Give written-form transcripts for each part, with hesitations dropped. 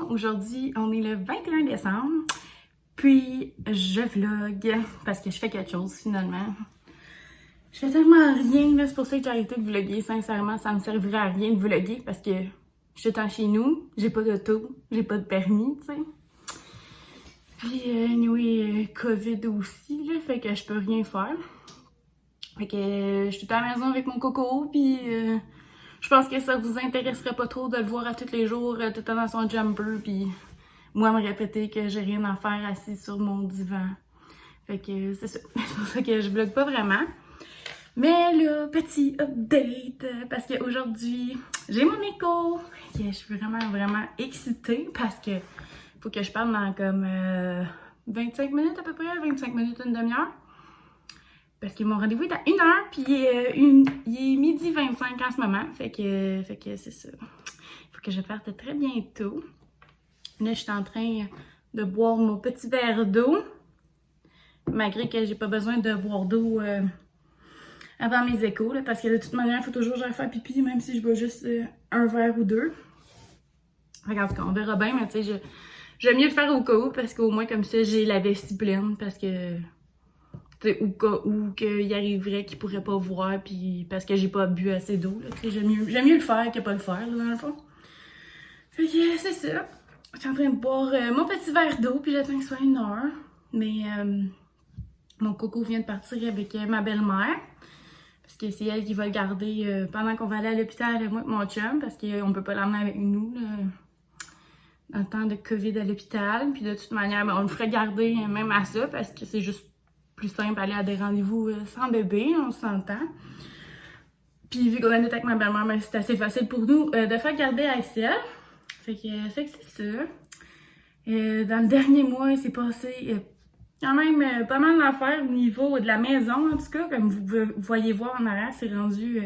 Aujourd'hui, on est le 21 décembre. Puis, je vlog parce que je fais quelque chose finalement. Je fais tellement rien, là, c'est pour ça que j'ai arrêté de vlogger. Sincèrement, ça me servirait à rien de vlogger parce que je suis chez nous, j'ai pas d'auto, j'ai pas de permis, tu sais. Puis, anyway, COVID aussi, là, fait que je peux rien faire. Fait que je suis à la maison avec mon coco, puis je pense que ça vous intéresserait pas trop de le voir à tous les jours, tout le temps dans son jumper, puis moi me répéter que j'ai rien à faire assis sur mon divan. Fait que c'est ça. C'est pour ça que je vlog pas vraiment. Mais là, petit update, parce qu'aujourd'hui, j'ai mon écho. Je suis vraiment excitée parce que faut que je parle dans comme 25 minutes à peu près, 25 minutes, une demi-heure. Parce que mon rendez-vous est à 1h, puis il est midi 25 en ce moment. Fait que c'est ça. Il faut que je parte très bientôt. Là, je suis en train de boire mon petit verre d'eau. Malgré que j'ai pas besoin de boire d'eau avant mes échos. Là, parce que de toute manière, il faut toujours que j'aille faire pipi, même si je bois juste un verre ou deux. Fait en tout cas, on verra bien, mais tu sais, j'aime mieux le faire au cas où, parce qu'au moins comme ça, j'ai la vessie pleine. Parce que... au cas où qu'il arriverait qu'il pourrait pas voir, puis parce que j'ai pas bu assez d'eau. J'aime mieux le faire que pas le faire, là, dans le fond. Fait que c'est ça. Je suis en train de boire mon petit verre d'eau, puis j'attends que ce soit 1h. Mais mon coco vient de partir avec ma belle-mère. Parce que c'est elle qui va le garder pendant qu'on va aller à l'hôpital, moi et mon chum, parce qu'on peut pas l'emmener avec nous, là, dans le temps de COVID à l'hôpital. Puis de toute manière, on le ferait garder même à ça, parce que c'est juste plus simple aller à des rendez-vous sans bébé, on s'entend. Puis vu qu'on est avec ma belle-mère, ben, c'est assez facile pour nous de faire garder Axel. Fait que c'est ça. Dans le dernier mois, il s'est passé quand même pas mal d'affaires au niveau de la maison, en tout cas. Comme vous voyez voir en arrière, c'est rendu...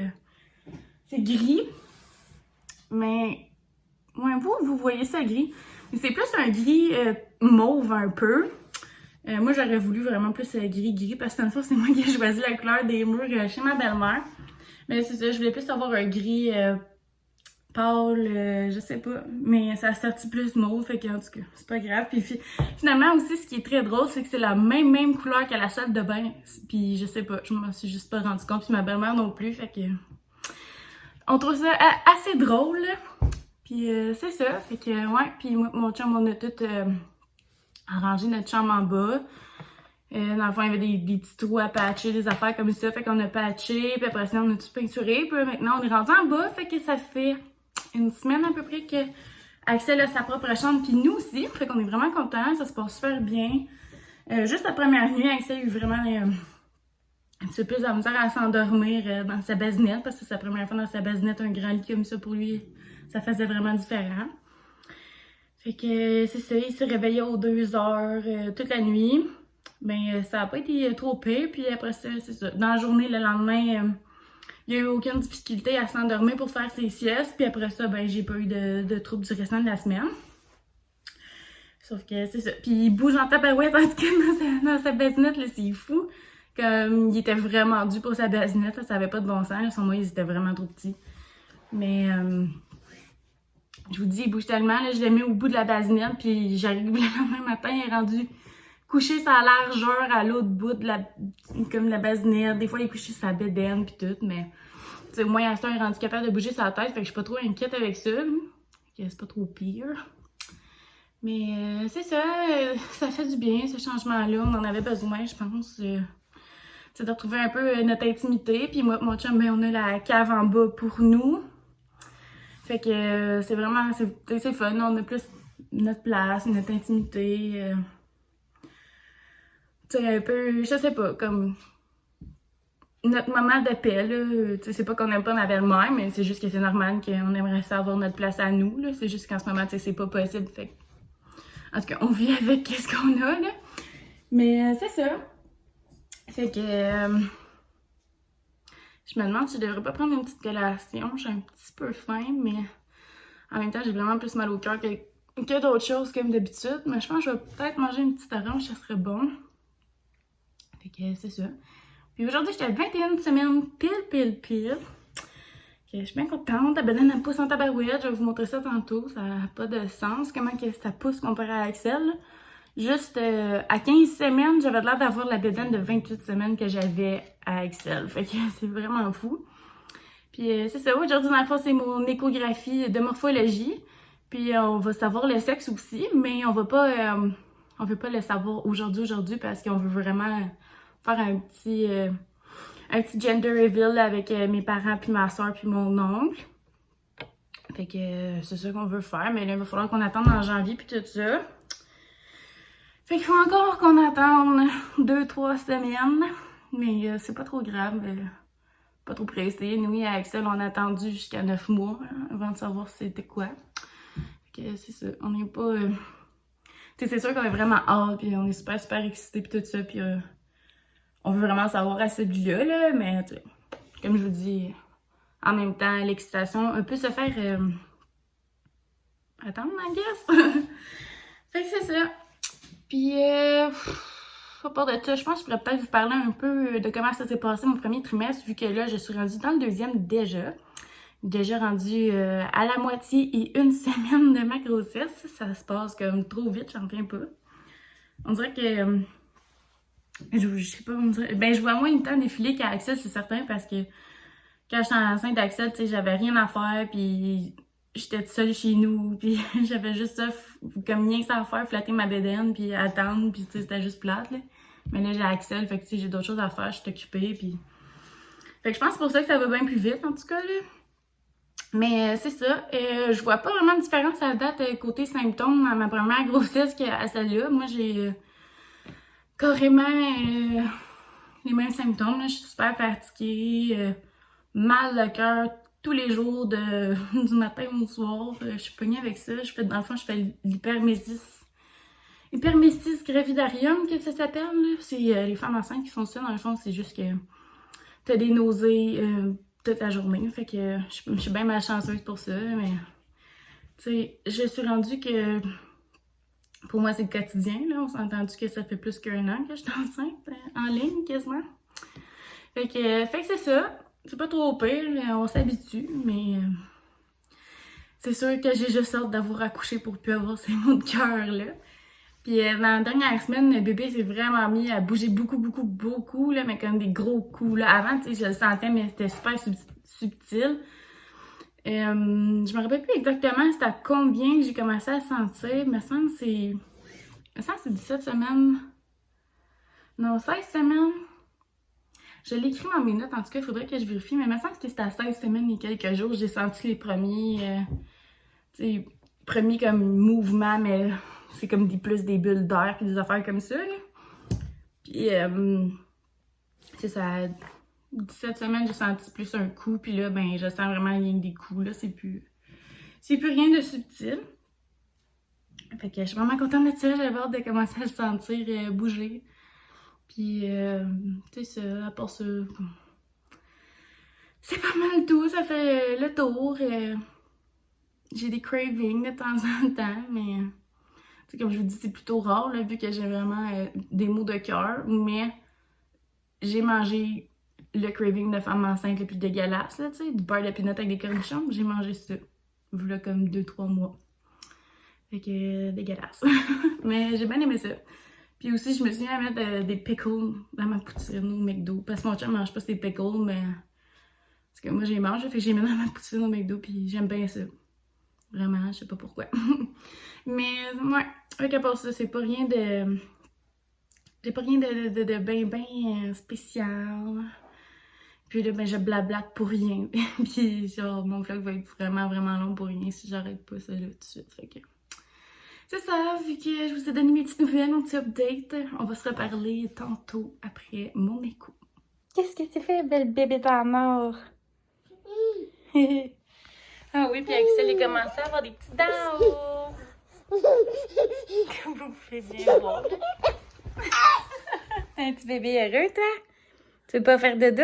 c'est gris. Mais, ouais, vous voyez ça gris. Mais c'est plus un gris mauve un peu. Moi, j'aurais voulu vraiment plus gris-gris parce que dans le fond, c'est moi qui ai choisi la couleur des murs chez ma belle-mère. Mais c'est ça, je voulais plus avoir un gris pâle, je sais pas. Mais ça a sorti plus mauve, fait qu'en tout cas, c'est pas grave. Puis finalement aussi, ce qui est très drôle, c'est que c'est la même couleur qu'à la salle de bain. Puis je sais pas, je m'en suis juste pas rendu compte. Puis ma belle-mère non plus, fait que... On trouve ça assez drôle. Puis c'est ça, fait que ouais. Puis moi, mon chum, on a tout... arranger notre chambre en bas. Dans le fond, il y avait des petits trous à patcher, des affaires comme ça. Fait qu'on a patché, puis après ça, on a tout peinturé. Puis maintenant, on est rendu en bas. Fait que ça fait une semaine à peu près que Axel a sa propre chambre, puis nous aussi. Fait qu'on est vraiment contents. Ça se passe super bien. Juste la première nuit, Axel a eu vraiment un petit peu plus de misère à s'endormir dans sa basinette. Parce que c'est sa première fois dans sa basinette, un grand lit comme ça pour lui. Ça faisait vraiment différent. Fait que c'est ça, il s'est réveillé aux 2h toute la nuit. Ben ça n'a pas été trop pire. Puis après ça, c'est ça. Dans la journée, le lendemain, il n'y a eu aucune difficulté à s'endormir pour faire ses siestes. Puis après ça, ben j'ai pas eu de troubles du restant de la semaine. Sauf que c'est ça. Puis il bouge en tabarouette, en tout cas, dans sa basinette, là, c'est fou. Comme il était vraiment dû pour sa basinette, là, ça avait pas de bon sens. Là, son moyen, ils étaient vraiment trop petits. Mais... je vous dis, il bouge tellement, là, je l'ai mis au bout de la basinette, puis j'arrive le lendemain matin, il est rendu couché sa largeur à l'autre bout de la basinette. Des fois, il est couché sur sa bédaine, puis tout, mais au moins, à ce temps, il est rendu capable de bouger sa tête, fait que je suis pas trop inquiète avec ça. C'est pas trop pire. Mais c'est ça, ça fait du bien, ce changement-là, on en avait besoin, je pense. C'est de retrouver un peu notre intimité, puis moi, mon chum, ben, on a la cave en bas pour nous. Fait que c'est vraiment, c'est fun, on a plus notre place, notre intimité. Tu sais, un peu, je sais pas, comme notre moment de paix, là. Tu sais, c'est pas qu'on aime pas ma belle-mère, mais c'est juste que c'est normal qu'on aimerait ça avoir notre place à nous, là. C'est juste qu'en ce moment, tu sais, c'est pas possible. Fait que, en tout cas, on vit avec ce qu'on a, là. Mais c'est ça. Fait que... je me demande si je devrais pas prendre une petite collation. J'ai un petit peu faim, mais en même temps, j'ai vraiment plus mal au cœur que d'autres choses comme d'habitude. Mais je pense que je vais peut-être manger une petite orange, ça serait bon. Fait que c'est ça. Puis aujourd'hui, j'étais à 21 semaines pile. Je suis bien contente. La bedaine, elle pousse en tabarouette. Je vais vous montrer ça tantôt. Ça n'a pas de sens. Comment que ça pousse comparé à Axel. Juste à 15 semaines, j'avais l'air d'avoir la bedaine de 28 semaines que j'avais à Axel. Fait que c'est vraiment fou. Puis c'est ça. Aujourd'hui, dans le fond, c'est mon échographie de morphologie. Puis on va savoir le sexe aussi. Mais on veut pas le savoir aujourd'hui parce qu'on veut vraiment faire un petit gender reveal avec mes parents, puis ma soeur, puis mon oncle. Fait que c'est ça qu'on veut faire, mais là, il va falloir qu'on attende en janvier, puis tout ça. Fait qu'il faut encore qu'on attende 2-3 semaines, mais c'est pas trop grave, pas trop pressé. Nous, à Axel, on a attendu jusqu'à 9 mois avant de savoir c'était quoi. Fait que c'est ça, on n'est pas... Tu sais, c'est sûr qu'on est vraiment hâte, puis on est super excités, puis tout ça, puis... on veut vraiment savoir à celui-là, là, mais comme je vous dis, en même temps, l'excitation peut se faire attendre, I guess. Fait que c'est ça. Puis, à part de ça, je pense que je pourrais peut-être vous parler un peu de comment ça s'est passé mon premier trimestre, vu que là, je suis rendue dans le deuxième déjà. Déjà rendue à la moitié et 1 semaine de ma grossesse. Ça se passe comme trop vite, j'en reviens pas. On dirait que... je sais pas comment dire. Ben, je vois moins le temps défiler qu'à Axel, c'est certain, parce que quand j'étais enceinte d'Axel, tu sais, j'avais rien à faire, puis j'étais toute seule chez nous, puis j'avais juste ça, comme rien que ça à faire, flatter ma bédaine, puis attendre, puis tu sais, c'était juste plate, là. Mais là, j'ai Axel, fait que tu sais, j'ai d'autres choses à faire, je suis occupée, puis... Fait que je pense que c'est pour ça que ça va bien plus vite, en tout cas, là. Mais c'est ça, je vois pas vraiment de différence à la date côté symptômes à ma première grossesse qu'à celle-là. Moi, j'ai... carrément les mêmes symptômes. Là. Je suis super fatiguée, mal de cœur tous les jours du matin au soir. Je suis pognée avec ça. Dans le fond, je fais l'hypermésis gravidarium, que ça s'appelle. C'est les femmes enceintes qui font ça. Dans le fond, c'est juste que t'as des nausées toute la journée. Fait que je suis bien malchanceuse pour ça. Mais tu sais, je suis rendue que... Pour moi, c'est le quotidien, là. On s'est entendu que ça fait plus qu'1 an que je suis enceinte, en ligne, quasiment. Fait que c'est ça. C'est pas trop pire, on s'habitue, mais... c'est sûr que j'ai juste hâte d'avoir accouché pour plus avoir ces maux de cœur, là. Puis dans la dernière semaine, le bébé s'est vraiment mis à bouger beaucoup, là, mais comme des gros coups, là. Avant, tu sais, je le sentais, mais c'était super subtil. Je me rappelle plus exactement c'était à combien que j'ai commencé à sentir. Il me semble que c'est 17 semaines. Non, 16 semaines. Je l'ai écrit dans mes notes, en tout cas, il faudrait que je vérifie. Mais il me semble que c'était à 16 semaines et quelques jours. J'ai senti les premiers, premiers comme mouvements, mais c'est comme plus des bulles d'air puis des affaires comme ça, là. Puis, c'est ça. 17 semaines, j'ai senti plus un coup, puis là, ben, je sens vraiment rien que des coups, là, c'est plus rien de subtil. Fait que je suis vraiment contente de ça, j'avais hâte de commencer à le sentir bouger. Puis, tu sais, ça, à part ça, c'est pas mal tout, ça fait le tour. J'ai des cravings de temps en temps, mais, tu sais, comme je vous dis, c'est plutôt rare, là, vu que j'ai vraiment des maux de cœur, mais j'ai mangé le craving de femme enceinte le plus dégueulasse, là, tu sais, du beurre de pinot avec des cornichons, j'ai mangé ça. Voilà comme 2-3 mois. Fait que, dégueulasse. Mais j'ai bien aimé ça. Puis aussi, je me suis mis à mettre des pickles dans ma poutine au McDo. Parce que mon chum mange pas ces pickles, mais... Parce que moi, j'ai mangé, fait que j'ai mis dans ma poutine au McDo, puis j'aime bien ça. Vraiment, je sais pas pourquoi. Mais, ouais, fait qu'à part ça, c'est pas rien de... J'ai pas rien de ben spécial. Puis là, ben, je blablate pour rien. Puis genre, mon vlog va être vraiment long pour rien si j'arrête pas ça là tout de suite. Fait que... c'est ça, vu que je vous ai donné mes petites nouvelles, mon petit update. On va se reparler tantôt après mon écho. Qu'est-ce que tu fais, belle bébé en or? Ah oui, puis Axel a commencé à avoir des petits dents. Comme vous pouvez bien voir. Un petit bébé heureux, toi? Tu veux pas faire de dos?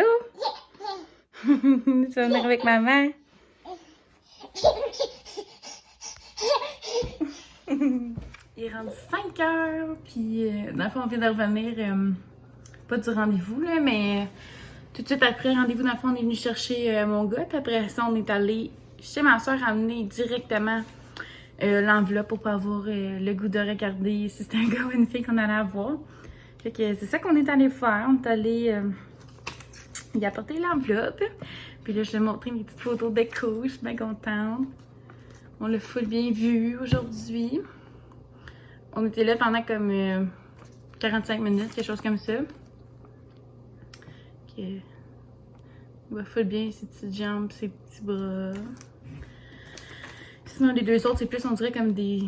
Tu vas venir avec maman? Il est rendu 5 heures, puis dans le fond, on vient de revenir, pas du rendez-vous, là, mais tout de suite après rendez-vous, dans le fond, on est venu chercher mon gars. Puis après ça, on est allé chez ma soeur amener directement l'enveloppe pour pas avoir le goût de regarder si c'était un gars ou une fille qu'on allait avoir. Fait que c'est ça qu'on est allé faire. On est allé y apporter l'enveloppe. Puis là, je lui ai montré mes petites photos d'écho. Je suis bien contente. On l'a full bien vu aujourd'hui. On était là pendant comme 45 minutes, quelque chose comme ça. Okay. On voit full bien ses petites jambes, ses petits bras. Sinon, les deux autres, c'est plus, on dirait comme des...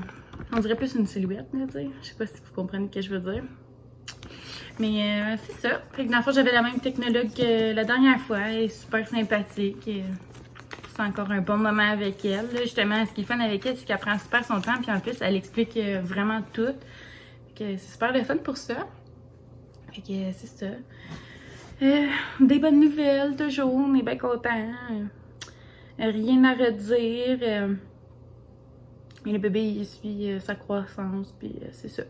On dirait plus une silhouette, là, tu sais. Je sais pas si vous comprenez ce que je veux dire. Mais c'est ça. Fait que dans le fond, j'avais la même technologue que la dernière fois. Elle est super sympathique. C'est encore un bon moment avec elle. Là, justement, ce qui est fun avec elle, c'est qu'elle prend super son temps. Puis en plus, elle explique vraiment tout. Fait que c'est super le fun pour ça. Fait que c'est ça. Des bonnes nouvelles, toujours. On est bien contents. Rien à redire. Le bébé, il suit sa croissance. Puis c'est ça.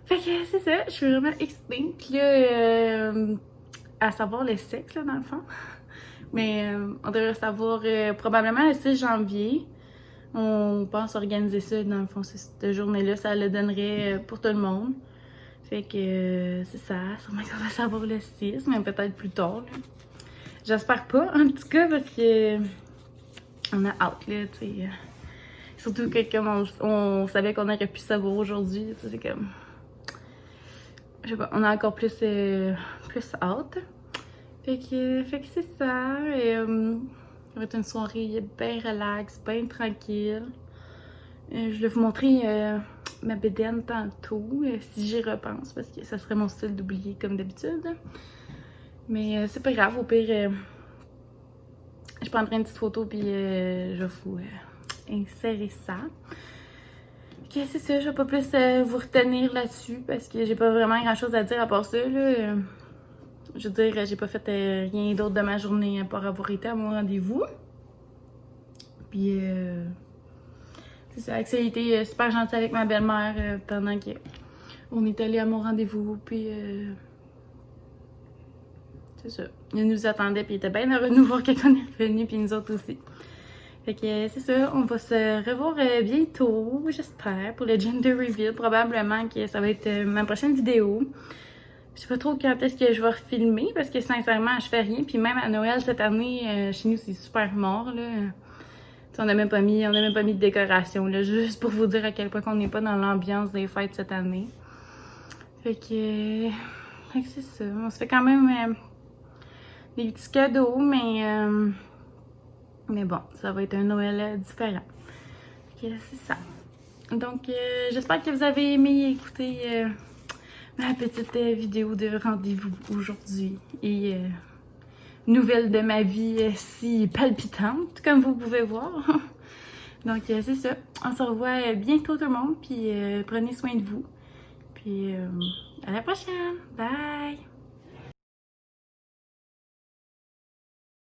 Fait que c'est ça. Je suis vraiment excitée. Puis là, à savoir le sexe, là, dans le fond. Mais on devrait savoir probablement le 6 janvier. On pense organiser ça, dans le fond, cette journée-là. Ça le donnerait pour tout le monde. Fait que c'est ça. Sûrement qu'on va savoir le 6, mais peut-être plus tard. J'espère pas, en tout cas, parce que on a hâte, là, tu sais. Surtout que comme on savait qu'on aurait pu savoir aujourd'hui, tu sais, c'est comme... Je sais pas, on a encore plus hâte. Fait que c'est ça. Ça va être une soirée bien relax, bien tranquille. Je vais vous montrer ma bédaine tantôt, si j'y repense, parce que ça serait mon style d'oublier comme d'habitude. Mais c'est pas grave, au pire, je prendrai une petite photo puis je vais vous insérer ça. Ok, c'est ça, je vais pas plus vous retenir là-dessus parce que j'ai pas vraiment grand chose à dire à part ça, là. Je veux dire, j'ai pas fait rien d'autre de ma journée à part avoir été à mon rendez-vous. Puis, c'est ça, Axel a été super gentil avec ma belle-mère pendant qu'on est allé à mon rendez-vous. Puis, c'est ça. Il nous attendait, puis il était bien heureux de nous voir quand on est revenu, puis nous autres aussi. Fait que c'est ça, on va se revoir bientôt, j'espère, pour le gender reveal. Probablement que ça va être ma prochaine vidéo. Je sais pas trop quand est-ce que je vais refilmer parce que sincèrement, je fais rien. Puis même à Noël cette année, chez nous, c'est super mort, là. T'sais, on n'a même pas mis de décoration, là, juste pour vous dire à quel point on n'est pas dans l'ambiance des fêtes cette année. Fait que c'est ça. On se fait quand même des petits cadeaux, mais bon, ça va être un Noël différent. Fait que c'est ça. Donc, j'espère que vous avez aimé écouter ma petite vidéo de rendez-vous aujourd'hui et nouvelle de ma vie si palpitante, comme vous pouvez voir. Donc, c'est ça. On se revoit bientôt tout le monde, puis prenez soin de vous. Puis, à la prochaine. Bye!